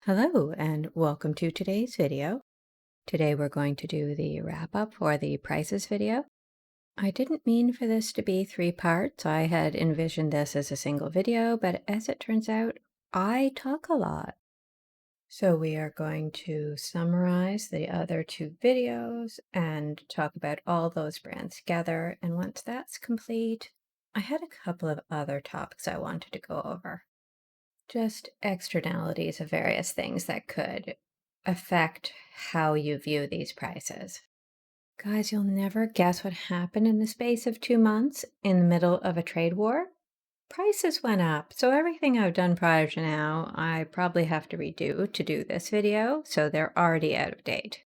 Hello and welcome to today's video. Today we're going to do the wrap up for the prices video. I didn't mean for this to be three parts. I had envisioned this as a single video, but as it turns out, I talk a lot. So we are going to summarize the other two videos and talk about all those brands together. And once that's complete, I had a couple of other topics I wanted to go over. Just externalities of various things that could affect how you view these prices. Guys, you'll never guess what happened in the space of 2 months in the middle of a trade war. Prices went up, so everything I've done prior to now, I probably have to redo to do this video, so they're already out of date.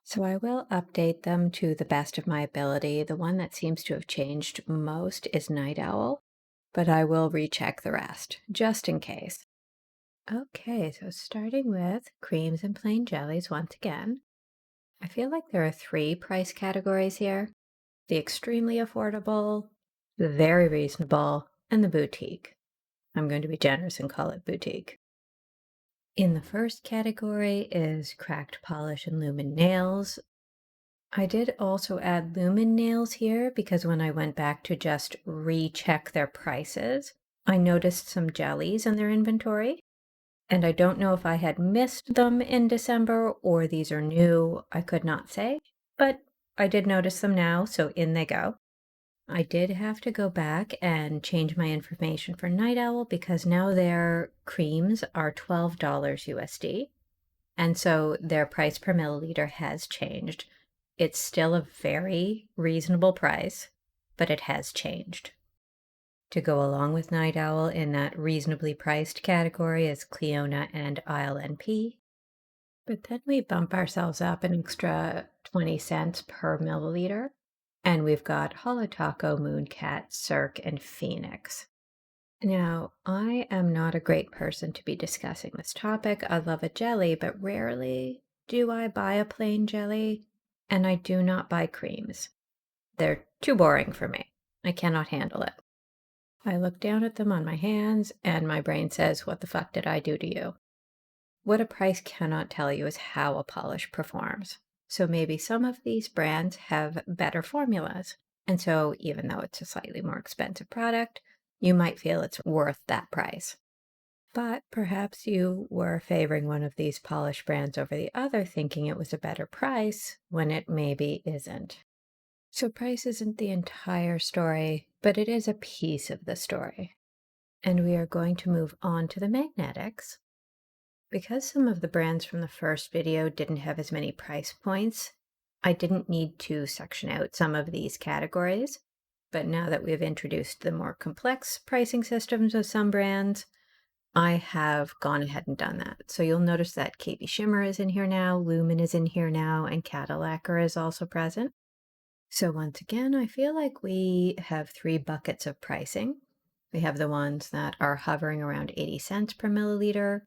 So I will update them to the best of my ability. The one that seems to have changed most is Night Owl, but I will recheck the rest, just in case. Okay, so starting with creams and plain jellies once again. I feel like there are three price categories here: the extremely affordable, the very reasonable, and the boutique. I'm going to be generous and call it boutique. In the first category is cracked polish and lumen nails. I did also add lumen nails here because when I went back to just recheck their prices, I noticed some jellies in their inventory. And I don't know if I had missed them in December or these are new. I could not say, but I did notice them now, so in they go. I did have to go back and change my information for Night Owl because now their creams are $12 USD. And so their price per milliliter has changed. It's still a very reasonable price, but it has changed. To go along with Night Owl in that reasonably priced category is Cleona and Isle NP. But then we bump ourselves up an extra 20 cents per milliliter. And we've got Holotaco, Mooncat, Cirque, and Phoenix. Now, I am not a great person to be discussing this topic. I love a jelly, but rarely do I buy a plain jelly, and I do not buy creams. They're too boring for me. I cannot handle it. I look down at them on my hands, and my brain says, what the fuck did I do to you? What a price cannot tell you is how a polish performs. So maybe some of these brands have better formulas. And so even though it's a slightly more expensive product, you might feel it's worth that price. But perhaps you were favoring one of these polish brands over the other, thinking it was a better price when it maybe isn't. So price isn't the entire story, but it is a piece of the story. And we are going to move on to the magnetics. Because some of the brands from the first video didn't have as many price points, I didn't need to section out some of these categories. But now that we've introduced the more complex pricing systems of some brands, I have gone ahead and done that. So you'll notice that KB Shimmer is in here now, Lumen is in here now, and Night Owl Lacquer is also present. So once again, I feel like we have three buckets of pricing. We have the ones that are hovering around 80 cents per milliliter.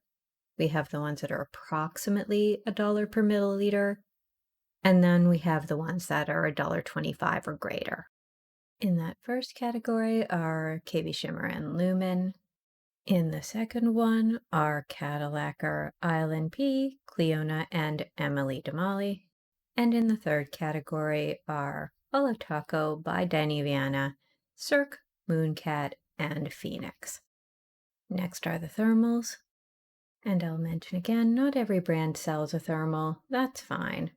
We have the ones that are approximately $1 per milliliter. And then we have the ones that are $1.25 or greater. In that first category are KB Shimmer and Lumen. In the second one are Night Owl Lacquer, Isle NP, Cleona, and Emily Damali. And in the third category are Holotaco by Danny Viana, Cirque, Mooncat, and Phoenix. Next are the thermals. And I'll mention again, not every brand sells a thermal. That's fine.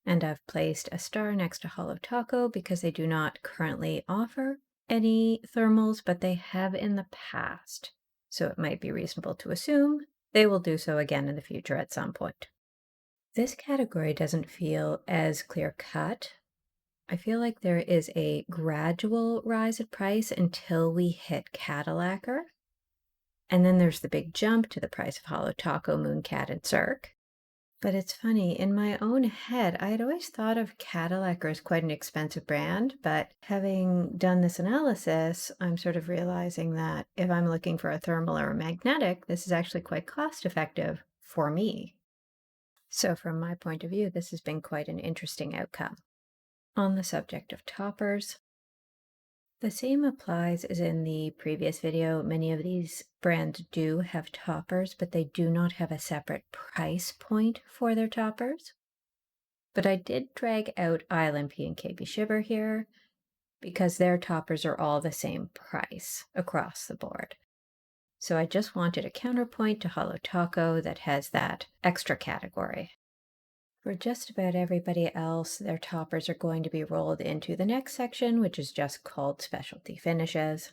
And I've placed a star next to Holotaco because they do not currently offer any thermals, but they have in the past. So it might be reasonable to assume they will do so again in the future at some point. This category doesn't feel as clear-cut. I feel like there is a gradual rise in price until we hit Night Owl Lacquer. And then there's the big jump to the price of Holotaco, Mooncat, and Cirque. But it's funny, in my own head, I had always thought of Night Owl Lacquer as quite an expensive brand, but having done this analysis, I'm sort of realizing that if I'm looking for a thermal or a magnetic, this is actually quite cost-effective for me. So from my point of view, this has been quite an interesting outcome. On the subject of toppers, The same applies as in the previous video. Many of these brands do have toppers, but they do not have a separate price point for their toppers. But I did drag out ILMP and KB Shiver here because their toppers are all the same price across the board. So I just wanted a counterpoint to Holo Taco that has that extra category. For just about everybody else, their toppers are going to be rolled into the next section, which is just called specialty finishes.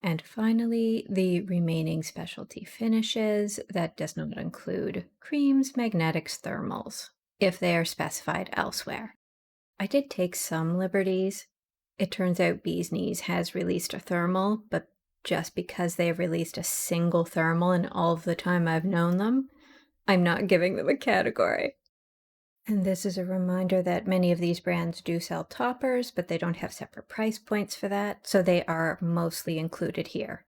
And finally, the remaining specialty finishes that does not include creams, magnetics, thermals, if they are specified elsewhere. I did take some liberties. It turns out Bee's Knees has released a thermal, but just because they have released a single thermal in all of the time I've known them, I'm not giving them a category. And this is a reminder that many of these brands do sell toppers, but they don't have separate price points for that, so they are mostly included here.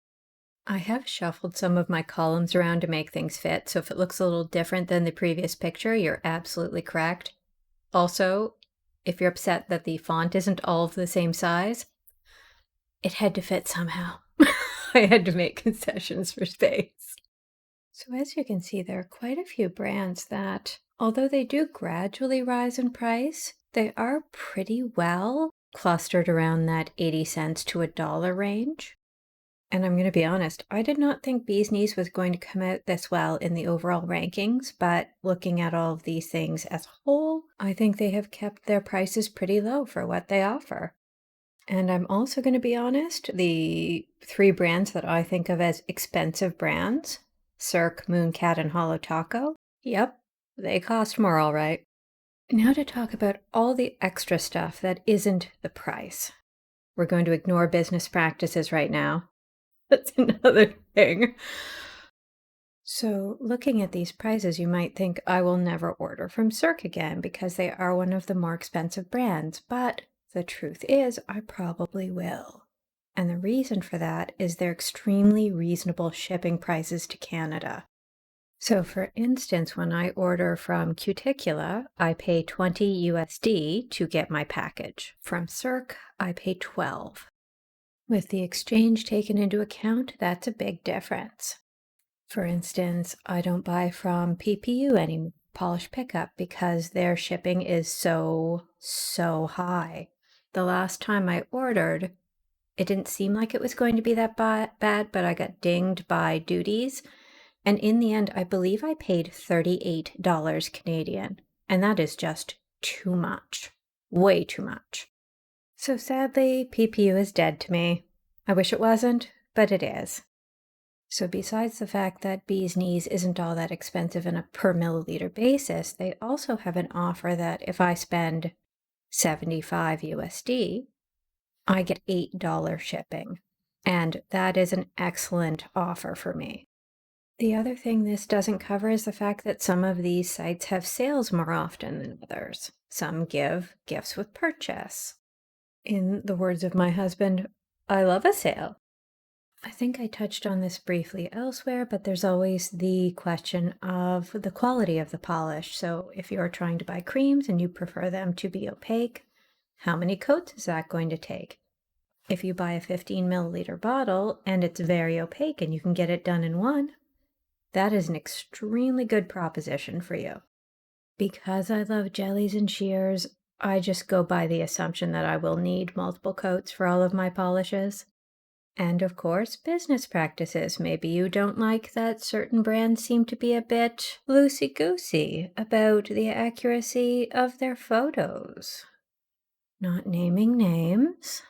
I have shuffled some of my columns around to make things fit, so if it looks a little different than the previous picture, you're absolutely correct. Also, if you're upset that the font isn't all of the same size, it had to fit somehow. I had to make concessions for space. So as you can see, there are quite a few brands that, although they do gradually rise in price, they are pretty well clustered around that 80 cents to $1 range. And I'm going to be honest, I did not think Bee's Knees was going to come out this well in the overall rankings, but looking at all of these things as a whole, I think they have kept their prices pretty low for what they offer. And I'm also going to be honest, the three brands that I think of as expensive brands, Cirque, Mooncat, and Holo Taco, yep, they cost more all right. Now to talk about all the extra stuff that isn't the price. We're going to ignore business practices right now. That's another thing. So looking at these prices, you might think I will never order from Cirque again because they are one of the more expensive brands, but the truth is I probably will. And the reason for that is their extremely reasonable shipping prices to Canada. So for instance, when I order from Cuticula, I pay 20 USD to get my package. From Cirque, I pay 12. With the exchange taken into account, that's a big difference. For instance, I don't buy from PPU any polish pickup because their shipping is so high. The last time I ordered, it didn't seem like it was going to be that bad, but I got dinged by duties. And in the end, I believe I paid $38 Canadian. And that is just too much. Way too much. So sadly, PPU is dead to me. I wish it wasn't, but it is. So besides the fact that Bee's Knees isn't all that expensive on a per milliliter basis, they also have an offer that if I spend 75 USD, I get $8 shipping. And that is an excellent offer for me. The other thing this doesn't cover is the fact that some of these sites have sales more often than others. Some give gifts with purchase. In the words of my husband, I love a sale. I think I touched on this briefly elsewhere, but there's always the question of the quality of the polish. So if you're trying to buy creams and you prefer them to be opaque, how many coats is that going to take? If you buy a 15 milliliter bottle and it's very opaque and you can get it done in one, that is an extremely good proposition for you. Because I love jellies and shears, I just go by the assumption that I will need multiple coats for all of my polishes. And of course, business practices. Maybe you don't like that certain brands seem to be a bit loosey-goosey about the accuracy of their photos. Not naming names.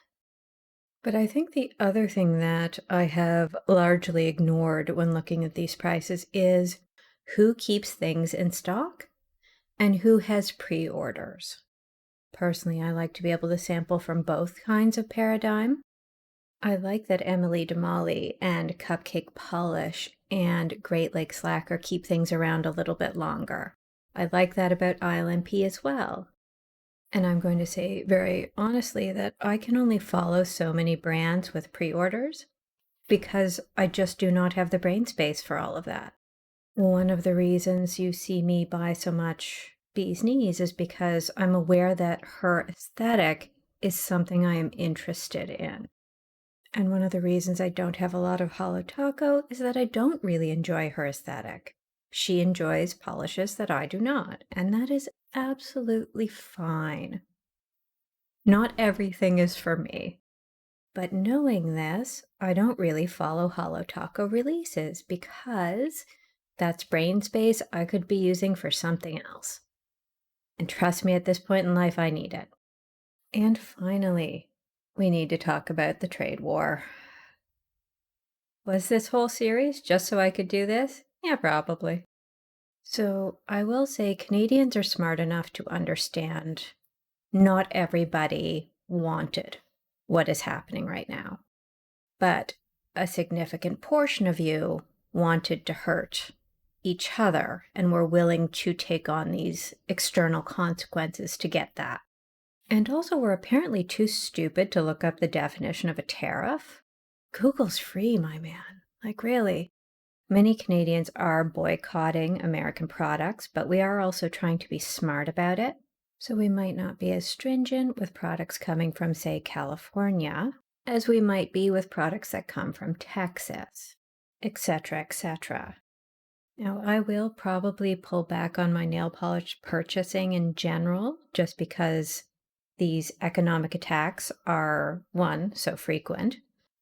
But I think the other thing that I have largely ignored when looking at these prices is who keeps things in stock and who has pre-orders. Personally, I like to be able to sample from both kinds of paradigm. I like that Emily Damali and Cupcake Polish and Great Lakes Lacquer keep things around a little bit longer. I like that about ILMP as well. And I'm going to say very honestly that I can only follow so many brands with pre-orders because I just do not have the brain space for all of that. One of the reasons you see me buy so much Bee's Knees is because I'm aware that her aesthetic is something I am interested in. And one of the reasons I don't have a lot of Holo Taco is that I don't really enjoy her aesthetic. She enjoys polishes that I do not, and that is absolutely fine. Not everything is for me. But knowing this, I don't really follow Holo Taco releases because that's brain space I could be using for something else. And trust me, at this point in life, I need it. And finally, we need to talk about the trade war. Was this whole series just so I could do this? Yeah, probably. So I will say Canadians are smart enough to understand not everybody wanted what is happening right now, but a significant portion of you wanted to hurt each other and were willing to take on these external consequences to get that. And also were apparently too stupid to look up the definition of a tariff. Google's free, my man. Like, really. Many Canadians are boycotting American products, but we are also trying to be smart about it. So we might not be as stringent with products coming from, say, California, as we might be with products that come from Texas, etc., etc. Now, I will probably pull back on my nail polish purchasing in general, just because these economic attacks are, one, so frequent,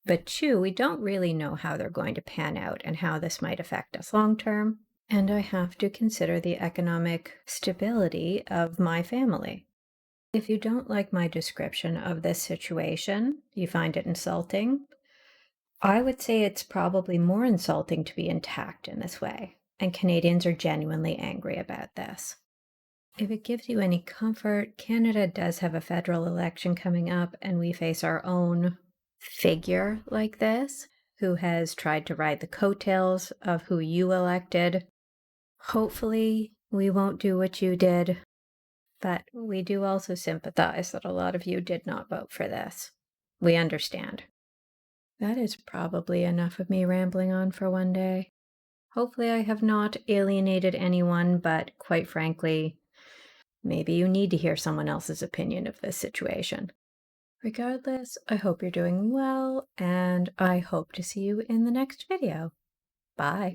but two, we don't really know how they're going to pan out and how this might affect us long term. And I have to consider the economic stability of my family. If you don't like my description of this situation, you find it insulting, I would say it's probably more insulting to be attacked in this way, and Canadians are genuinely angry about this. If it gives you any comfort, Canada does have a federal election coming up, and we face our own figure like this, who has tried to ride the coattails of who you elected. Hopefully, we won't do what you did, but we do also sympathize that a lot of you did not vote for this. We understand. That is probably enough of me rambling on for one day. Hopefully, I have not alienated anyone, but quite frankly, maybe you need to hear someone else's opinion of this situation. Regardless, I hope you're doing well, and I hope to see you in the next video. Bye.